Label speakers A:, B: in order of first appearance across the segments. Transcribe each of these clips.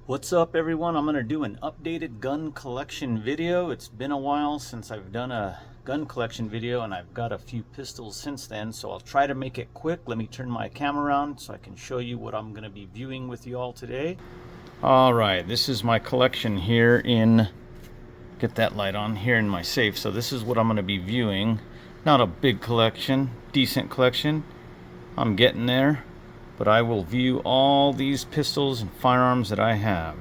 A: What's up everyone? I'm going to do an updated gun collection video. It's been a while since I've done a gun collection video and I've got a few pistols since then, so I'll try to make it quick. Let me turn my camera around so I can show you what I'm going to be viewing with you all today. Alright, this is my collection here in, get that light on, here in my safe. So this is what I'm going to be viewing. Not a big collection, decent collection. I'm getting there. But I will view all these pistols and firearms that I have.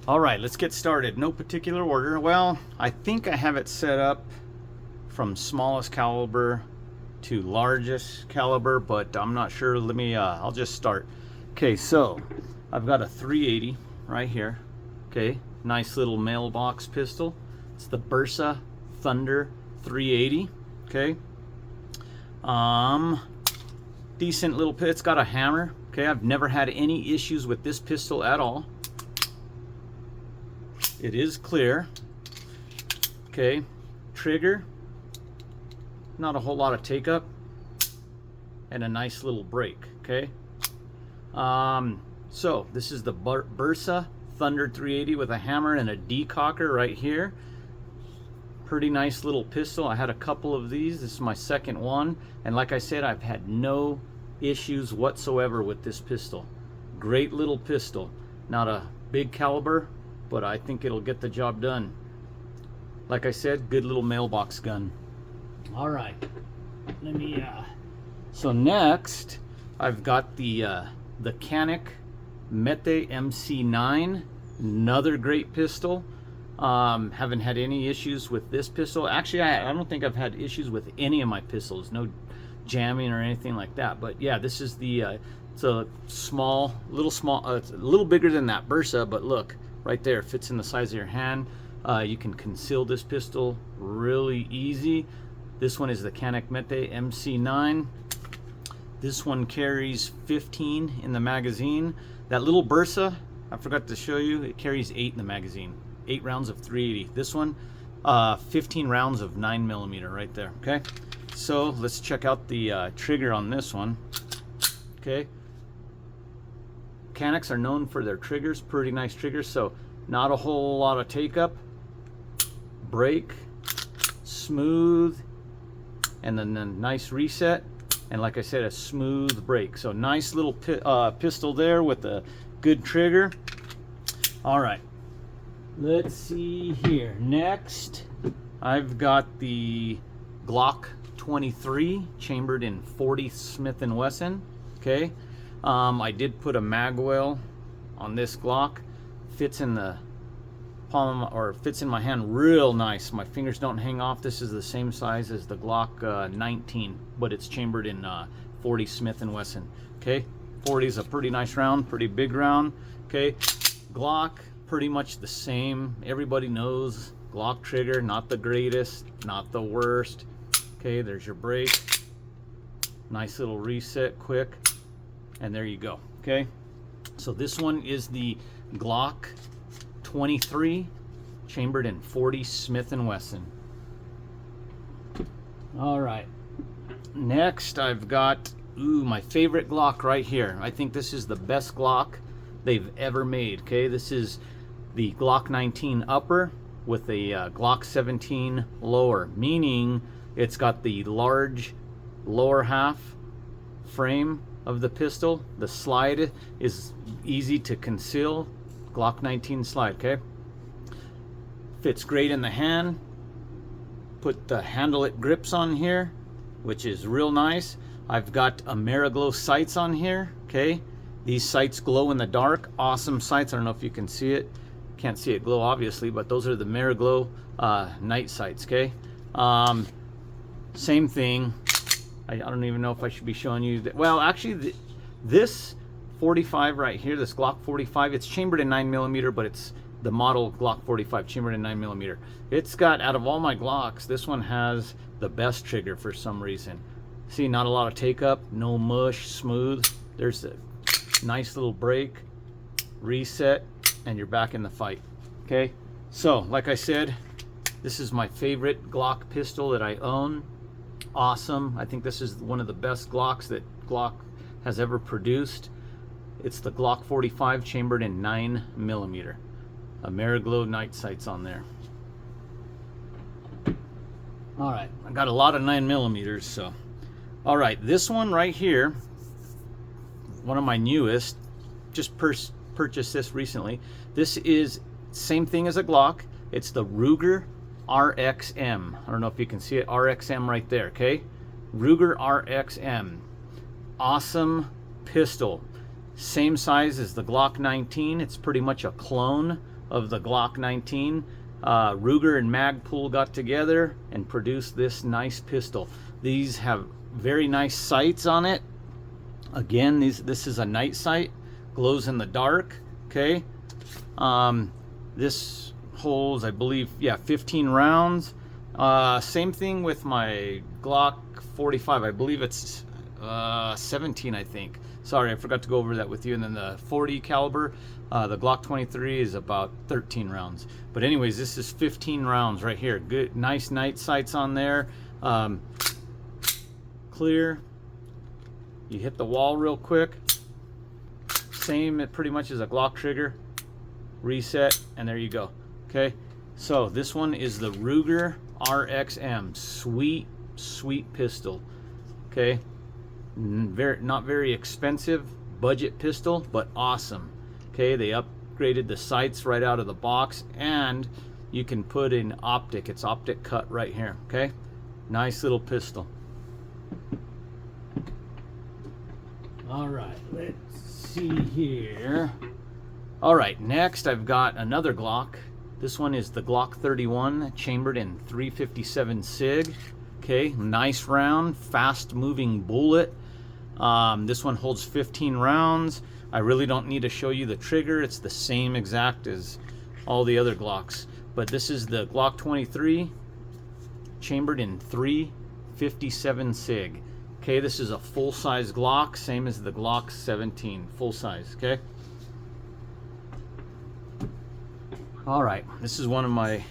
A: Alright, let's get started. No particular order. Well, I think I have it set up from smallest caliber to largest caliber, but I'm not sure. Let me, I'll just start. Okay, so I've got a 380 right here. Okay, nice little mailbox pistol. It's the Bersa Thunder 380. Okay. Decent little pistol. It's got a hammer. Okay, I've never had any issues with this pistol at all. It is clear. Okay, trigger. Not a whole lot of take up, and a nice little break. Okay. So this is the Bersa Thunder 380 with a hammer and a decocker right here. Pretty nice little pistol. I had a couple of these. This is my second one, and like I said, I've had no issues whatsoever with this pistol. Great little pistol. Not a big caliber, but I think it'll get the job done. Like I said, good little mailbox gun. All right, let me so next I've got the Canik Mete MC9, another great pistol. Haven't had any issues with this pistol. Actually, I don't think I've had issues with any of my pistols. No jamming or anything like that. But yeah, this is the it's a small, it's a little bigger than that Bersa, but look right there, fits in the size of your hand. You can conceal this pistol really easy. This one is the Canik Mete MC9. This one carries 15 in the magazine. That little Bersa, I forgot to show you, it carries 8 in the magazine. 8 rounds of 380. This one, 15 rounds of 9mm right there. Okay, so let's check out the trigger on this one. Okay, Caniks are known for their triggers, pretty nice triggers, so not a whole lot of take up. Break, smooth, and then a nice reset, and like I said, a smooth break. So nice little pistol there with a good trigger. All right. Let's see here. Next, I've got the Glock 23 chambered in 40 Smith & Wesson. Okay, I did put a mag well on this Glock. Fits in the palm, or fits in my hand real nice. My fingers don't hang off. This is the same size as the Glock 19, but it's chambered in 40 Smith & Wesson. Okay, 40 is a pretty nice round, pretty big round. Okay, Glock, pretty much the same. Everybody knows Glock trigger, not the greatest, not the worst. Okay, there's your break. Nice little reset, quick, and there you go. Okay, so this one is the Glock 23 chambered in 40 Smith & Wesson. All right, next I've got my favorite Glock right here. I think this is the best Glock they've ever made. Okay, this is the Glock 19 upper with a Glock 17 lower, meaning it's got the large lower half frame of the pistol. The slide is easy to conceal. Glock 19 slide. Okay, fits great in the hand. Put the handle-it grips on here, which is real nice. I've got Ameriglow sights on here. Okay, these sights glow in the dark. Awesome sights. I don't know if you can see it. Can't see it glow obviously, but those are the Ameriglow night sights. Okay, same thing. I don't even know if I should be showing you that. Well, actually, this 45 right here, this Glock 45, it's chambered in 9mm, but it's the model Glock 45 chambered in 9mm. It's got, out of all my Glocks, this one has the best trigger for some reason. See, not a lot of take up, no mush, smooth. There's a nice little break, reset, and you're back in the fight. Okay, so like I said, this is my favorite Glock pistol that I own. Awesome. I think this is one of the best Glocks that Glock has ever produced. It's the Glock 45 chambered in 9mm. Ameriglow night sights on there. All right, I got a lot of 9mm, so. All right, this one right here, one of my newest, just purchased this recently. This is same thing as a Glock. It's the Ruger RXM. I don't know if you can see it, RXM right there, okay? Ruger RXM. Awesome pistol. Same size as the Glock 19. It's pretty much a clone of the Glock 19. Ruger and Magpul got together and produced this nice pistol. These have very nice sights on it. Again, this is a night sight, glows in the dark, okay? This holds, I believe, yeah, 15 rounds. Same thing with my Glock 45. I believe it's 17, I think. Sorry, I forgot to go over that with you. And then the 40 caliber, the Glock 23 is about 13 rounds. But anyways, this is 15 rounds right here. Good, nice night sights on there. Clear. You hit the wall real quick. Same pretty much as a Glock trigger. Reset, and there you go. Okay, so this one is the Ruger RXM. Sweet, sweet pistol. Okay, not very expensive, budget pistol, but awesome. Okay, they upgraded the sights right out of the box, and you can put in optic. It's optic cut right here. Okay, nice little pistol. All right, let's see here. All right, next I've got another Glock. This one is the Glock 31, chambered in 357 Sig. Okay, nice round, fast moving bullet. This one holds 15 rounds. I really don't need to show you the trigger. It's the same exact as all the other Glocks. But this is the Glock 23, chambered in 357 Sig. Okay, this is a full-size Glock, same as the Glock 17, full size, okay? All right, this is one of my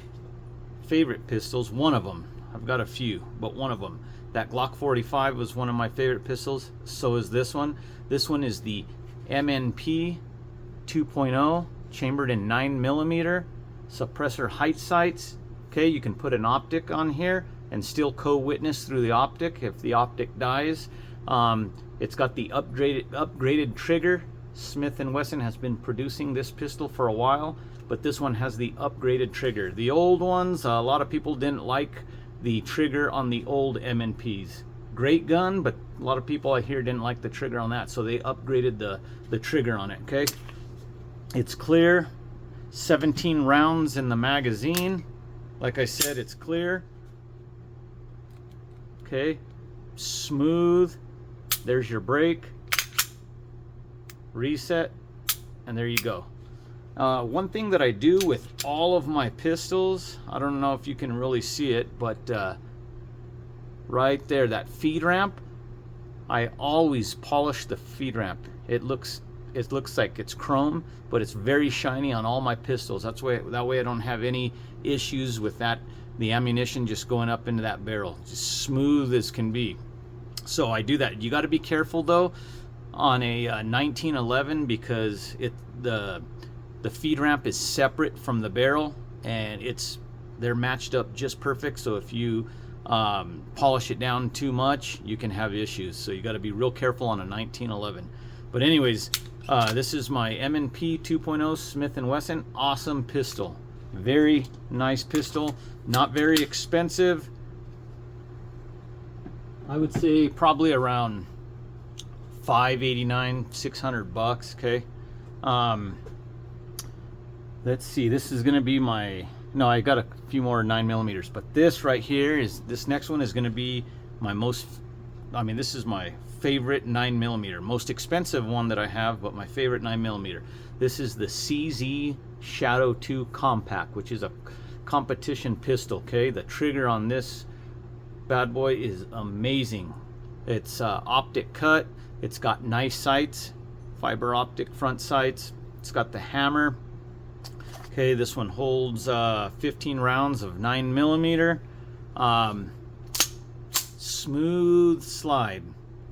A: favorite pistols, one of them. I've got a few, but one of them. That Glock 45 was one of my favorite pistols, so is this one. This one is the M&P 2.0, chambered in 9mm, suppressor height sights. Okay, you can put an optic on here and still co-witness through the optic if the optic dies. It's got the upgraded trigger. Smith & Wesson has been producing this pistol for a while, but this one has the upgraded trigger. The old ones, a lot of people didn't like the trigger on the old M&Ps. Great gun, but a lot of people I hear didn't like the trigger on that, so they upgraded the trigger on it, okay? It's clear, 17 rounds in the magazine. Like I said, it's clear. Okay, smooth. There's your brake. Reset, and there you go. One thing that I do with all of my pistols, I don't know if you can really see it, but right there, that feed ramp, I always polish the feed ramp. It looks like it's chrome, but it's very shiny on all my pistols. That way I don't have any issues with that, the ammunition just going up into that barrel, just smooth as can be. So I do that. You got to be careful though on a 1911, because the feed ramp is separate from the barrel, and they're matched up just perfect. So if you polish it down too much, you can have issues. So you got to be real careful on a 1911. But anyways, this is my M&P 2.0 Smith & Wesson. Awesome pistol. Very nice pistol. Not very expensive. I would say probably around $589, $600, okay? Let's see, this is gonna be my, no, I got a few more 9mm, but this right here this next one is gonna be my this is my favorite 9mm, most expensive one that I have, but my favorite 9mm. This is the CZ Shadow 2 Compact, which is a competition pistol, okay? The trigger on this bad boy is amazing. It's optic cut. It's got nice sights, fiber optic front sights. It's got the hammer. Okay, this one holds 15 rounds of 9mm. Smooth slide.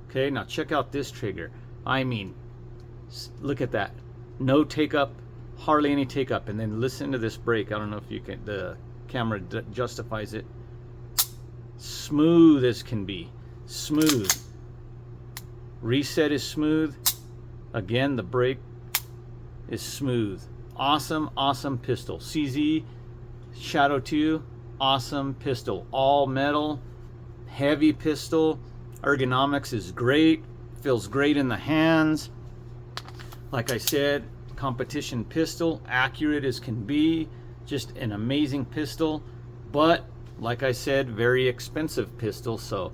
A: Okay, now check out this trigger. I mean, Look at that. No take up, hardly any take up. And then listen to this brake. I don't know if you can, the camera justifies it. Smooth as can be. Smooth. Reset is smooth. Again, the brake is smooth. Awesome, awesome pistol. CZ Shadow 2, awesome pistol. All metal, heavy pistol. Ergonomics is great. Feels great in the hands. Like I said, competition pistol, accurate as can be. Just an amazing pistol. But like I said, very expensive pistol. So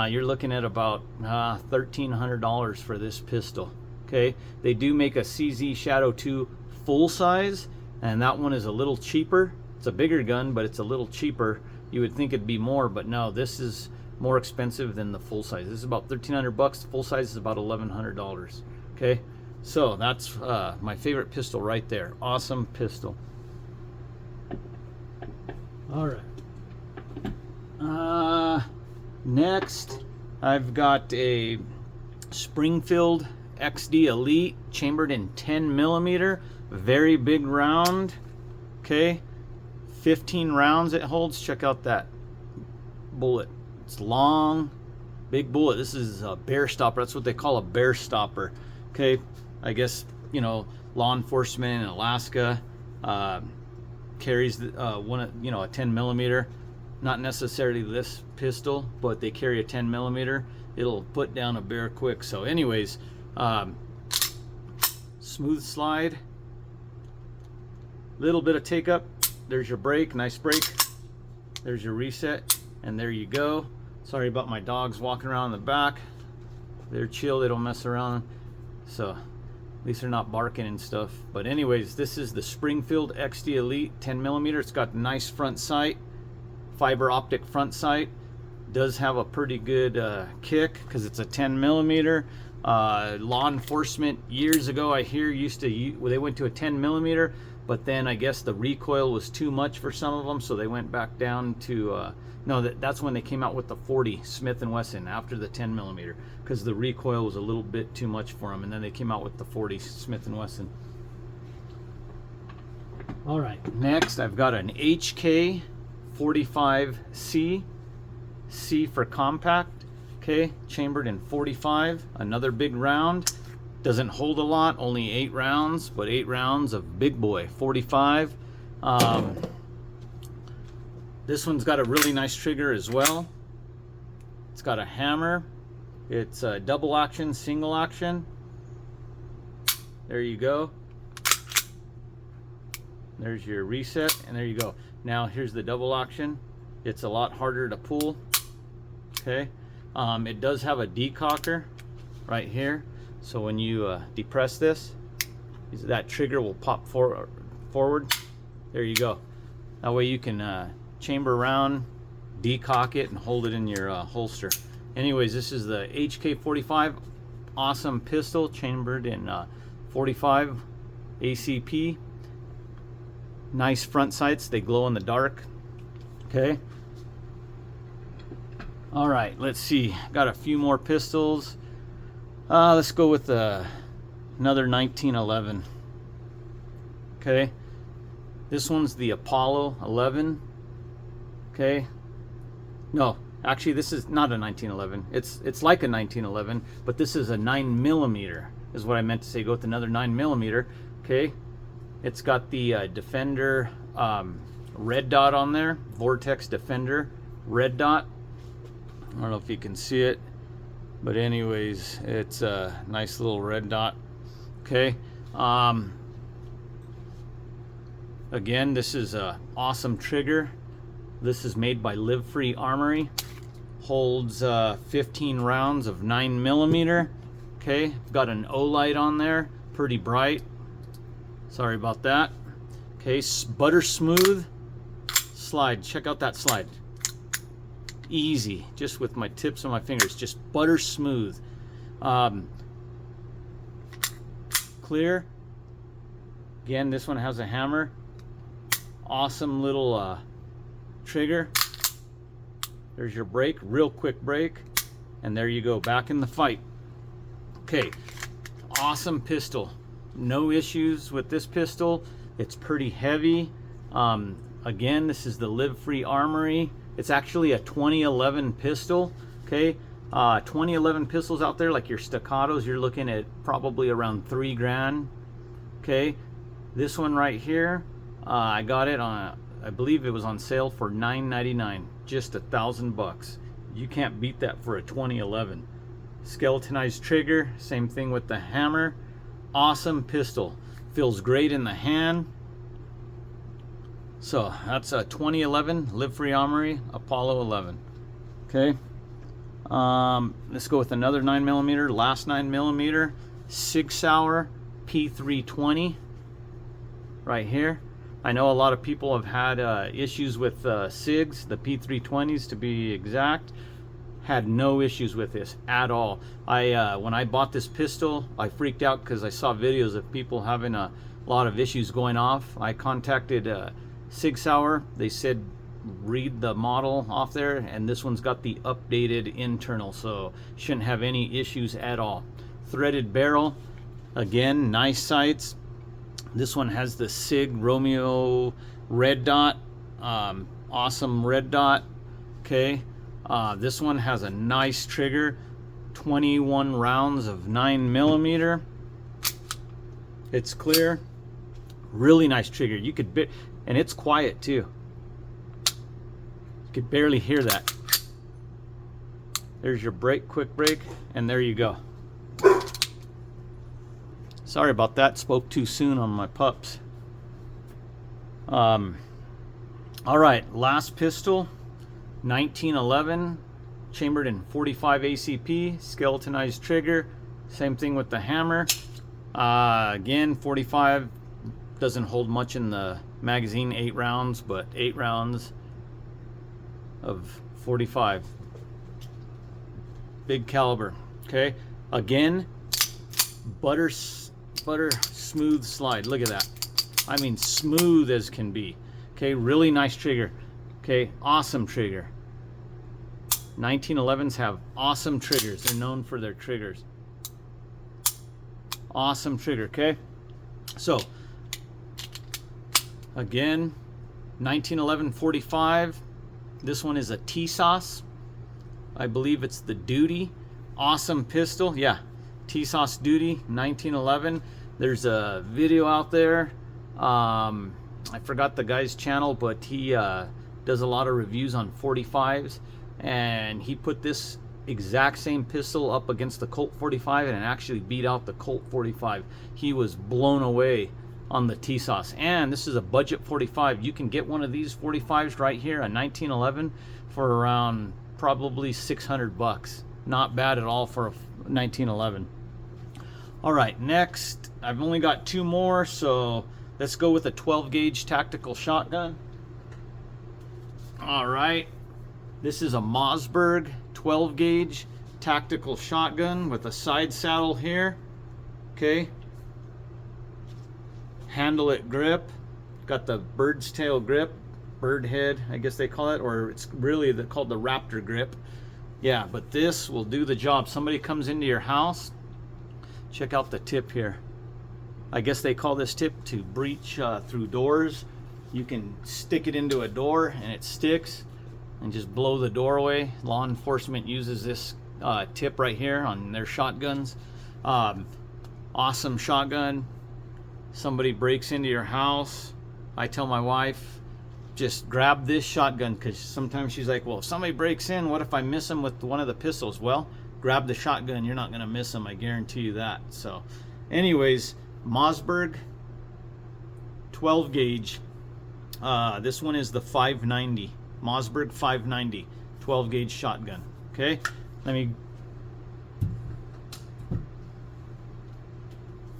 A: you're looking at about $1,300 for this pistol. Okay, they do make a CZ Shadow 2 full size, and that one is a little cheaper. It's a bigger gun, but it's a little cheaper. You would think it'd be more, but no, this is more expensive than the full size. This is about $1,300. Full size is about $1,100. Okay, so that's my favorite pistol right there. Awesome pistol. All right. Next, I've got a Springfield XD Elite, chambered in 10mm, very big round. Okay, 15 rounds it holds. Check out that bullet. It's long, big bullet. This is a bear stopper. That's what they call a bear stopper. Okay, I guess, you know, law enforcement in Alaska carries one, you know, a 10mm. Not necessarily this pistol, but they carry a 10mm. It'll put down a bear quick. So anyways, smooth slide, little bit of take up. There's your brake, nice brake. There's your reset, and there you go. Sorry about my dogs walking around in the back. They're chill, they don't mess around, so at least they're not barking and stuff. But anyways, this is the Springfield XD Elite 10mm. It's got nice front sight, fiber optic front sight. Does have a pretty good kick because it's a 10mm. Law enforcement years ago, I hear, used to, they went to a 10mm, but then I guess the recoil was too much for some of them, so they went back down to no, that's when they came out with the 40 Smith & Wesson after the 10mm, because the recoil was a little bit too much for them, and then they came out with the 40 Smith & Wesson. All right, next I've got an HK 45C, C for compact. Okay, chambered in 45, another big round. Doesn't hold a lot, only 8 rounds, but 8 rounds of big boy 45. This one's got a really nice trigger as well. It's got a hammer. It's a double action, single action. There you go. There's your reset, and there you go. Now here's the double action. It's a lot harder to pull. Okay, it does have a decocker right here, so when you depress this, that trigger will pop forward. There you go. That way you can chamber around, decock it, and hold it in your holster. Anyways, this is the HK45, awesome pistol, chambered in 45 ACP. Nice front sights, they glow in the dark. Okay. All right, let's see. Got a few more pistols. Let's go with another 1911. Okay. This one's the Apollo 11. Okay. No, actually, this is not a 1911. It's like a 1911, but this is a 9mm. Is what I meant to say. Go with another 9mm. Okay. It's got the Defender red dot on there. Vortex Defender red dot. I don't know if you can see it, but anyways, it's a nice little red dot. Okay. Again, this is a awesome trigger. This is made by Live Free Armory. Holds 15 rounds of 9mm. Okay, got an O light on there, pretty bright. Sorry about that. Okay, butter smooth slide. Check out that slide. Easy, just with my tips of my fingers, just butter smooth. Clear. Again, this one has a hammer. Awesome little trigger. There's your brake, real quick brake, and there you go, back in the fight. Okay, awesome pistol. No issues with this pistol. It's pretty heavy. Again, this is the Live Free Armory. It's actually a 2011 pistol. Okay, 2011 pistols out there, like your staccatos, you're looking at probably around $3 grand. Okay, this one right here, I got it on, I believe it was on sale for $9.99, just $1,000. You can't beat that for a 2011. Skeletonized trigger, same thing with the hammer. Awesome pistol, feels great in the hand. So that's a 2011 Live Free Armory Apollo 11. Okay, let's go with another 9mm, last 9mm, Sig Sauer P320 right here. I know a lot of people have had issues with SIGs, the P320s to be exact. Had no issues with this at all. When I bought this pistol, I freaked out because I saw videos of people having a lot of issues going off. I contacted Sig Sauer. They said read the model off there, and this one's got the updated internal, so shouldn't have any issues at all. Threaded barrel, again, nice sights. This one has the Sig Romeo red dot, awesome red dot. Okay, this one has a nice trigger, 21 rounds of 9mm. It's clear, really nice trigger. You could and it's quiet too. You could barely hear that. There's your brake, quick brake, and there you go. Sorry about that, spoke too soon on my pups. All right, last pistol, 1911, chambered in 45 ACP, skeletonized trigger, same thing with the hammer. Again, 45 doesn't hold much in the magazine, 8 rounds, but 8 rounds of 45. Big caliber. Okay, again, butter smooth slide. Look at that. I mean, smooth as can be. Okay, really nice trigger. Okay, awesome trigger. 1911s have awesome triggers. They're known for their triggers. Awesome trigger. Okay, so again, 1911 45. This one is a Tisas. I believe it's the Duty. Awesome pistol. Yeah, Tisas Duty 1911. There's a video out there. I forgot the guy's channel, but he does a lot of reviews on 45s, and he put this exact same pistol up against the Colt 45 and it actually beat out the Colt 45. He was blown away on the Tisas. And this is a budget 45. You can get one of these 45s right here, a 1911, for around probably $600. Not bad at all for a 1911. All right, next, I've only got 2 more, so let's go with a 12 gauge tactical shotgun. All right, this is a Mossberg 12 gauge tactical shotgun with a side saddle here. Okay, handle-it grip, got the bird's tail grip, bird head, I guess they call it, or it's really called the raptor grip. Yeah, but this will do the job. Somebody comes into your house, check out the tip here. I guess they call this tip to breach through doors. You can stick it into a door and it sticks and just blow the door away. Law enforcement uses this tip right here on their shotguns. Awesome shotgun. Somebody breaks into your house, I tell my wife, just grab this shotgun, because sometimes she's like, well, if somebody breaks in, what if I miss them with one of the pistols? Well, grab the shotgun, you're not going to miss them, I guarantee you that. So anyways, Mossberg 12 gauge. This one is the 590, Mossberg 590 12 gauge shotgun. Okay, let me,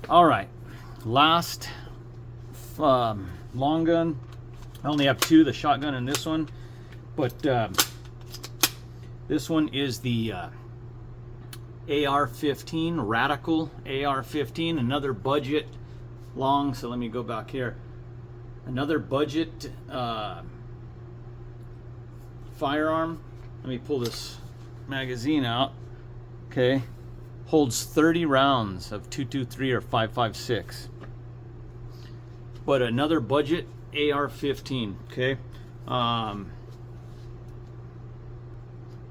A: all right, last long gun. I only have 2, the shotgun and this one, but this one is the AR-15, Radical AR-15, another budget long. So let me go back here. Another budget firearm. Let me pull this magazine out. Okay, holds 30 rounds of 223 or 5.56. But another budget AR-15, okay? All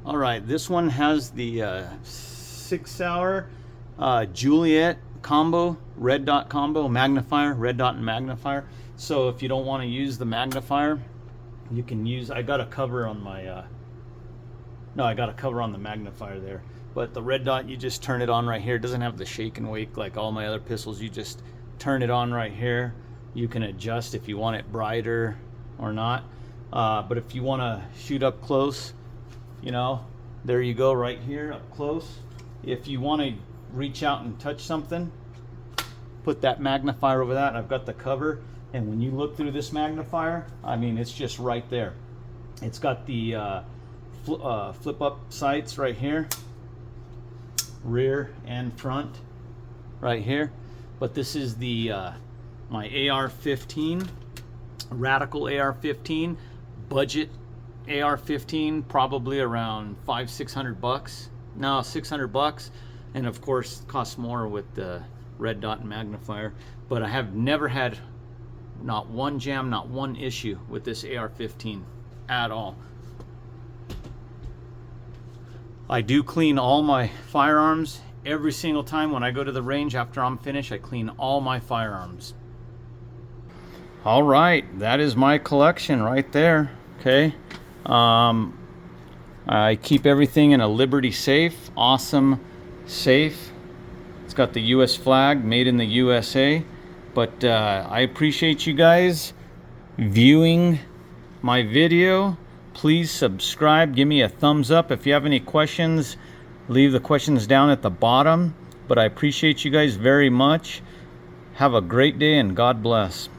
A: right, this one has the Sig Sauer Juliet combo, red dot combo, magnifier, red dot and magnifier. So if you don't want to use the magnifier, you can use, I got a cover on my, no, I got a cover on the magnifier there. But the red dot, you just turn it on right here. It doesn't have the shake and wake like all my other pistols. You just turn it on right here. You can adjust if you want it brighter or not. But if you want to shoot up close, you know, there you go right here up close. If you want to reach out and touch something, put that magnifier over that. I've got the cover, and when you look through this magnifier, I mean, it's just right there. It's got the flip up sights right here, rear and front right here. But this is the my AR-15, Radical AR-15, budget AR-15, probably around $500-600. No, $600, and of course costs more with the red dot and magnifier. But I have never had not one jam, not one issue with this AR-15 at all. I do clean all my firearms every single time when I go to the range. After I'm finished, I clean all my firearms. All right, that is my collection right there. Okay, I keep everything in a Liberty safe, awesome safe. It's got the US flag, made in the USA. But I appreciate you guys viewing my video. Please subscribe, give me a thumbs up. If you have any questions, leave the questions down at the bottom. But I appreciate you guys very much. Have a great day and God bless.